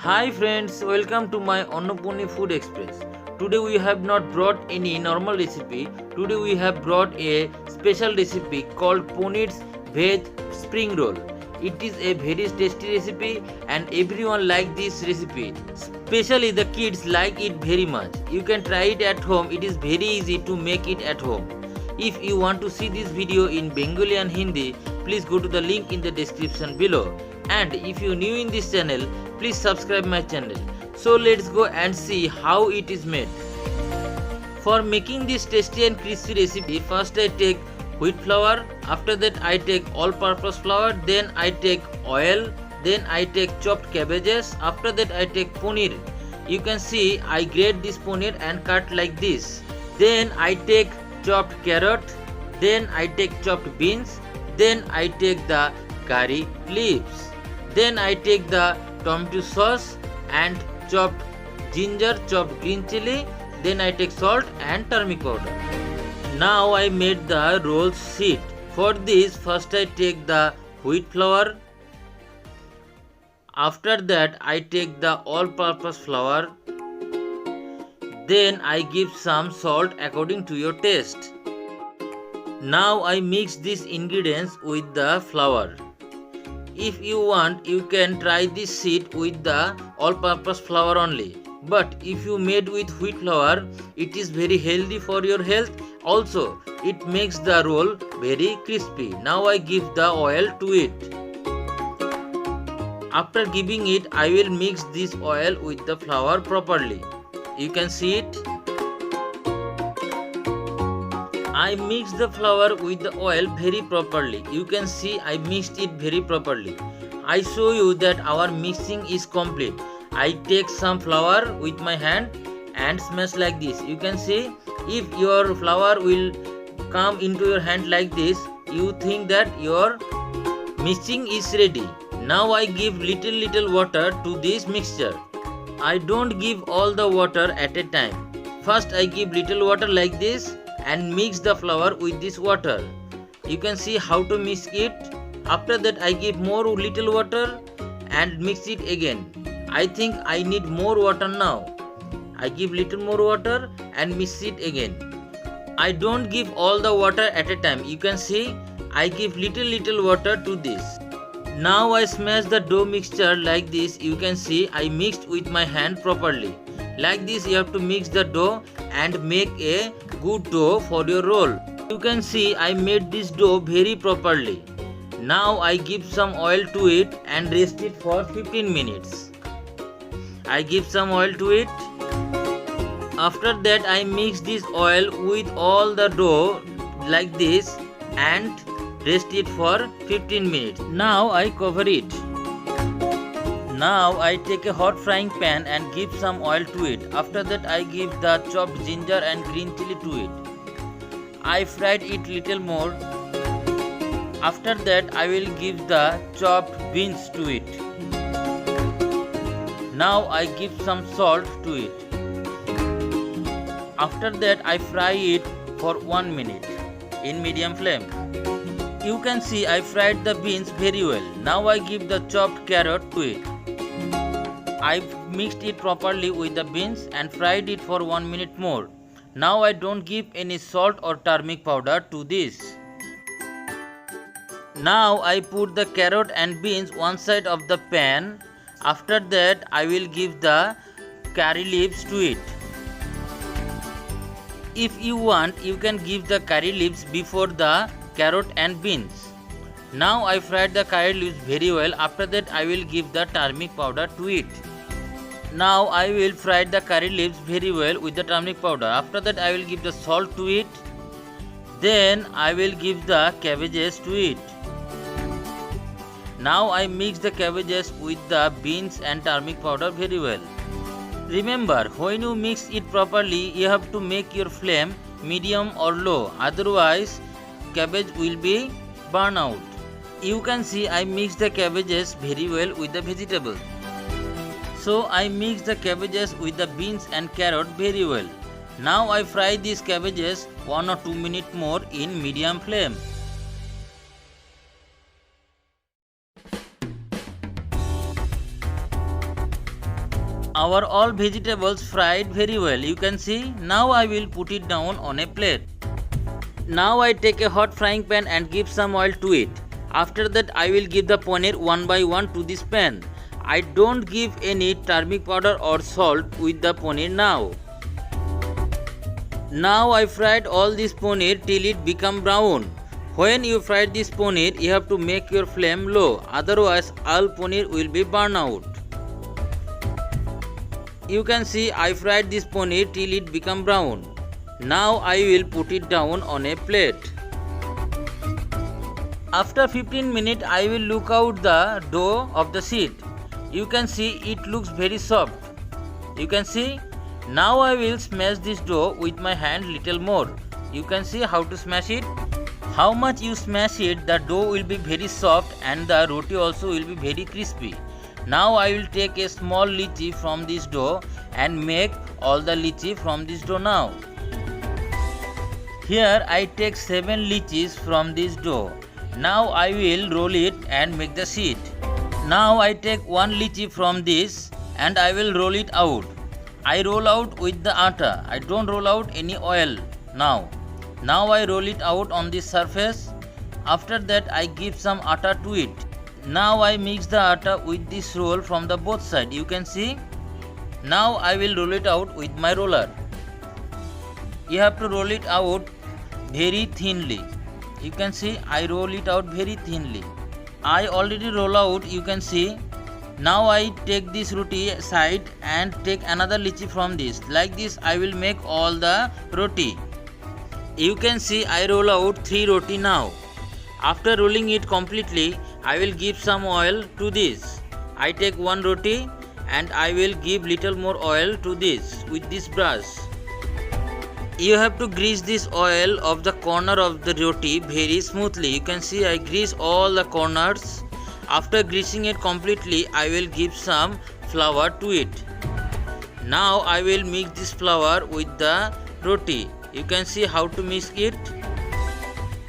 Hi friends, welcome to my Annapurni Food Express. Today we have not brought any normal recipe. Today we have brought a special recipe called Paneer's Veg Spring Roll. It is a very tasty recipe and everyone like this recipe. Especially the kids like it very much. You can try it at home. It is very easy to make it at home. If you want to see this video in Bengali and Hindi, please go to the link in the description below. And if you are new in this channel, please subscribe my channel. So let's go and see how it is made. For making this tasty and crispy recipe, first I take wheat flour, after that I take all-purpose flour, then I take oil, then I take chopped cabbages, after that I take paneer. You can see I grate this paneer and cut like this. Then I take chopped carrot, then I take chopped beans, then I take the curry leaves, then I take the tomato sauce and chopped ginger, chopped green chili, then I take salt and turmeric powder. Now I made the roll sheet. For this, first I take the wheat flour, after that I take the all-purpose flour, then I give some salt according to your taste. Now I mix these ingredients with the flour. If you want, you can try this sheet with the all-purpose flour only. But if you made with wheat flour, it is very healthy for your health. Also, it makes the roll very crispy. Now I give the oil to it. After giving it, I will mix this oil with the flour properly. You can see it. I mixed the flour with the oil very properly. You can see I mixed it very properly. I show you that our mixing is complete. I take some flour with my hand and smash like this. You can see if your flour will come into your hand like this, you think that your mixing is ready. Now I give little water to this mixture. I don't give all the water at a time. First I give little water like this and mix the flour with this water. You can see how to mix it. After that I give more little water and mix it again. I think I need more water now. I give little more water and mix it again. I don't give all the water at a time. You can see I give little water to this. Now I smash the dough mixture like this. You can see I mixed with my hand properly. Like this you have to mix the dough and make a good dough for your roll. You can see I made this dough very properly. Now I give some oil to it and rest it for 15 minutes. I give some oil to it. After that I mix this oil with all the dough like this and rest it for 15 minutes. Now I cover it. Now I take a hot frying pan and give some oil to it. After that I give the chopped ginger and green chili to it. I fried it little more. After that I will give the chopped beans to it. Now I give some salt to it. After that I fry it for 1 minute in medium flame. You can see I fried the beans very well. Now I give the chopped carrot to it. I mixed it properly with the beans and fried it for 1 minute more. Now I don't give any salt or turmeric powder to this. Now I put the carrot and beans one side of the pan. After that I will give the curry leaves to it. If you want, you can give the curry leaves before the carrot and beans. Now I fried the curry leaves very well. After that I will give the turmeric powder to it. Now I will fry the curry leaves very well with the turmeric powder. After that I will give the salt to it. Then I will give the cabbages to it. Now I mix the cabbages with the beans and turmeric powder very well. Remember, when you mix it properly, you have to make your flame medium or low. Otherwise, cabbage will be burn out. You can see I mix the cabbages very well with the vegetable. So I mix the cabbages with the beans and carrot very well. Now I fry these cabbages 1 or 2 minutes more in medium flame. Our all vegetables fried very well. You can see. Now I will put it down on a plate. Now I take a hot frying pan and give some oil to it. After that I will give the paneer one by one to this pan. I don't give any turmeric powder or salt with the paneer now. Now I fried all this paneer till it become brown. When you fry this paneer, you have to make your flame low, otherwise all paneer will be burned out. You can see I fried this paneer till it become brown. Now I will put it down on a plate. After 15 minutes I will look out the dough of the sheet. You can see it looks very soft. You can see. Now I will smash this dough with my hand little more. You can see how to smash it. How much you smash it, the dough will be very soft and the roti also will be very crispy. Now I will take a small lychee from this dough and make all the lychee from this dough now. Here I take 7 lychees from this dough. Now I will roll it and make the sheet. Now I take 1 lychee from this and I will roll it out. I roll out with the atta. I don't roll out any oil now. Now I roll it out on this surface. After that I give some atta to it. Now I mix the atta with this roll from the both side. You can see. Now I will roll it out with my roller. You have to roll it out very thinly. You can see I roll it out very thinly. I already roll out, you can see. Now I take this roti side and take another lychee from this. Like this I will make all the roti. You can see I roll out 3 roti now. After rolling it completely, I will give some oil to this. I take 1 roti and I will give little more oil to this with this brush. You have to grease this oil of the corner of the roti very smoothly. You can see I grease all the corners. After greasing it completely, I will give some flour to it. Now I will mix this flour with the roti. You can see how to mix it.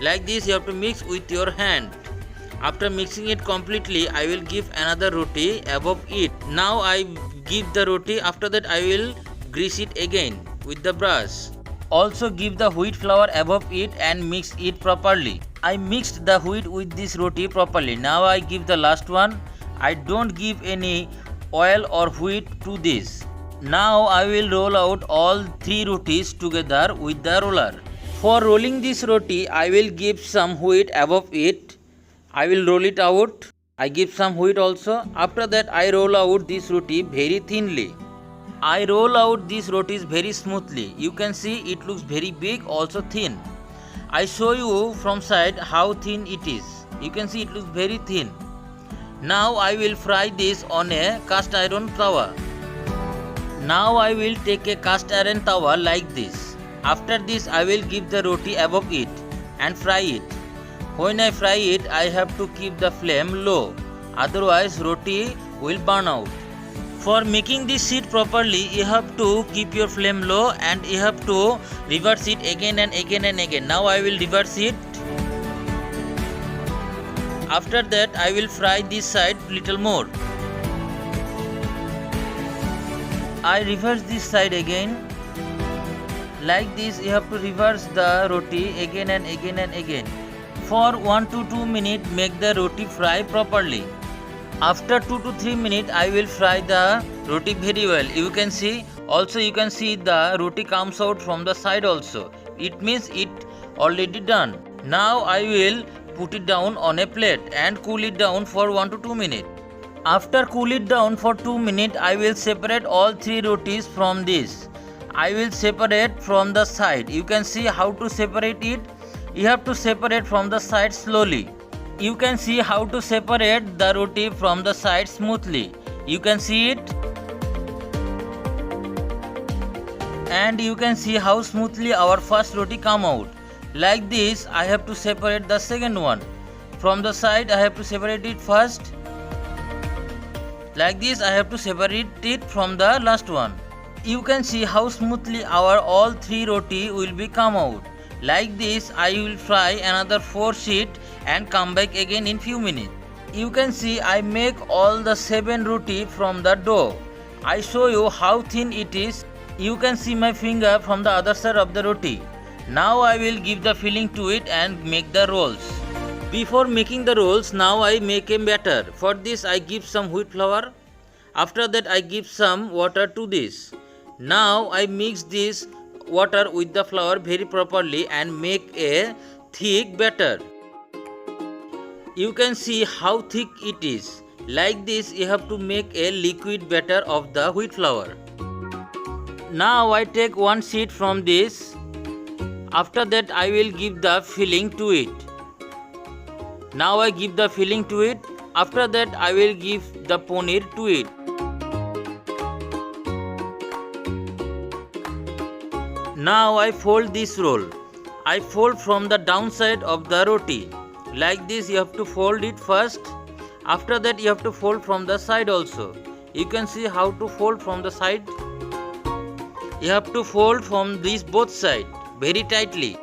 Like this you have to mix with your hand. After mixing it completely, I will give another roti above it. Now I give the roti. After that I will grease it again with the brush. Also give the wheat flour above it and mix it properly. I mixed the wheat with this roti properly. Now I give the last one. I don't give any oil or wheat to this. Now I will roll out all 3 rotis together with the roller. For rolling this roti, I will give some wheat above it. I will roll it out. I give some wheat also. After that I roll out this roti very thinly. I roll out these rotis very smoothly. You can see it looks very big, also thin. I show you from side how thin it is. You can see it looks very thin. Now I will fry this on a cast iron tawa. Now I will take a cast iron tawa like this. After this I will give the roti above it and fry it. When I fry it, I have to keep the flame low. Otherwise roti will burn out. For making this sheet properly, you have to keep your flame low and you have to reverse it again and again and again. Now I will reverse it. After that I will fry this side little more. I reverse this side again. Like this you have to reverse the roti again and again and again. For 1 to 2 minutes make the roti fry properly. After 2 to 3 minutes I will fry the roti very well. You can see, also you can see the roti comes out from the side also. It means it already done. Now I will put it down on a plate and cool it down for 1 to 2 minutes. After cool it down for 2 minutes, I will separate all 3 rotis from this. I will separate from the side. You can see how to separate it. You have to separate from the side slowly. You can see how to separate the roti from the side smoothly. You can see it. And you can see how smoothly our first roti come out. Like this, I have to separate the second one. From the side, I have to separate it first. Like this, I have to separate it from the last one. You can see how smoothly our all 3 roti will be come out. Like this, I will fry another 4 sheet and come back again in few minutes. You can see I make all the 7 roti from the dough. I show you how thin it is. You can see my finger from the other side of the roti. Now I will give the filling to it and make the rolls. Before making the rolls, now I make a batter. For this I give some wheat flour. After that I give some water to this. Now I mix this water with the flour very properly and make a thick batter. You can see how thick it is. Like this you have to make a liquid batter of the wheat flour. Now I take one sheet from this. After that I will give the filling to it. Now I give the filling to it. After that I will give the paneer to it. Now I fold this roll. I fold from the downside of the roti. Like this you have to fold it first. After that you have to fold from the side also. You can see how to fold from the side. You have to fold from these both sides very tightly.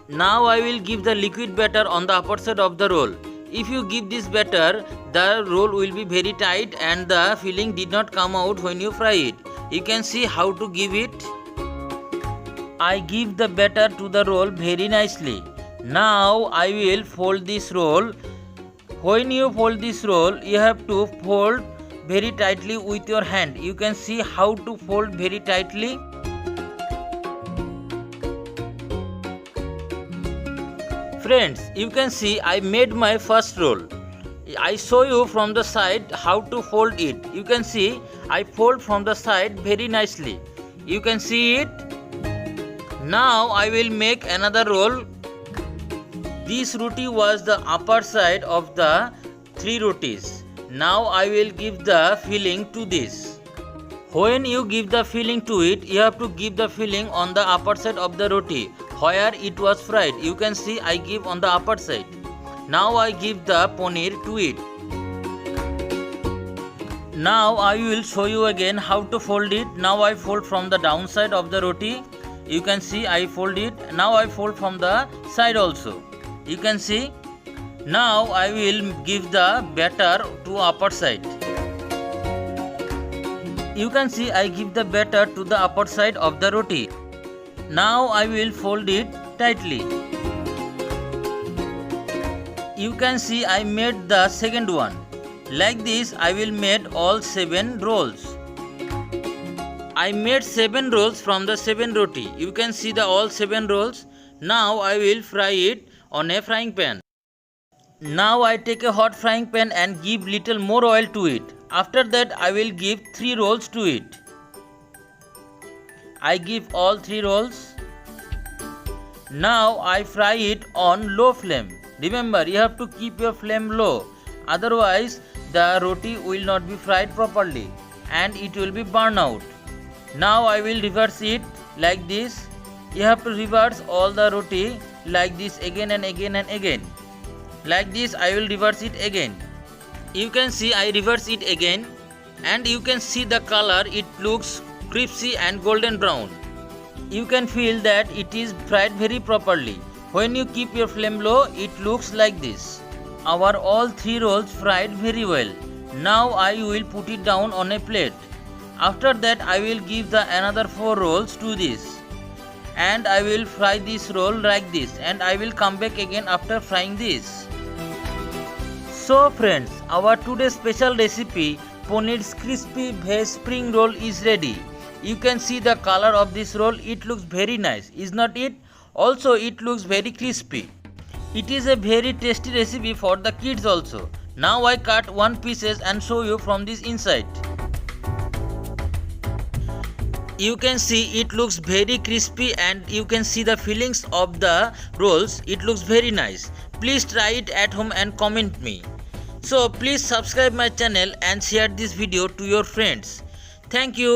Now I will give the liquid batter on the upper side of the roll. If you give this batter, the roll will be very tight and the filling did not come out when you fry it. You can see how to give it. I give the batter to the roll very nicely. Now I will fold this roll. When you fold this roll, you have to fold very tightly with your hand. You can see how to fold very tightly. Friends, you can see I made my first roll. I show you from the side how to fold it. You can see I fold from the side very nicely. You can see it. Now I will make another roll. This roti was the upper side of the 3 rotis. Now I will give the filling to this. When you give the filling to it, you have to give the filling on the upper side of the roti where it was fried. You can see I give on the upper side. Now I give the paneer to it. Now I will show you again how to fold it. Now I fold from the downside of the roti. You can see I fold it. Now I fold from the side also. You can see. Now I will give the batter to upper side. You can see I give the batter to the upper side of the roti. Now I will fold it tightly. You can see I made the second one. Like this I will make all 7 rolls. I made 7 rolls from the 7 roti. You can see the all 7 rolls. Now I will fry it on a frying pan. Now I take a hot frying pan and give little more oil to it. After that I will give 3 rolls to it. I give all 3 rolls. Now I fry it on low flame. Remember, you have to keep your flame low. Otherwise the roti will not be fried properly and it will be burned out. Now I will reverse it like this. You have to reverse all the roti like this again and again and again. Like this I will reverse it again. You can see I reverse it again and you can see the color, it looks crispy and golden brown. You can feel that it is fried very properly. When you keep your flame low, it looks like this. Our all 3 rolls fried very well. Now I will put it down on a plate. After that I will give the another 4 rolls to this. And I will fry this roll like this and I will come back again after frying this. So friends, our today's special recipe Paneer's crispy veg spring roll is ready. You can see the color of this roll, it looks very nice, is not it? Also it looks very crispy. It is a very tasty recipe for the kids also. Now I cut 1 pieces and show you from this inside. You can see it looks very crispy and you can see the fillings of the rolls. It looks very nice. Please try it at home and comment me. So please subscribe my channel and share this video to your friends. Thank you.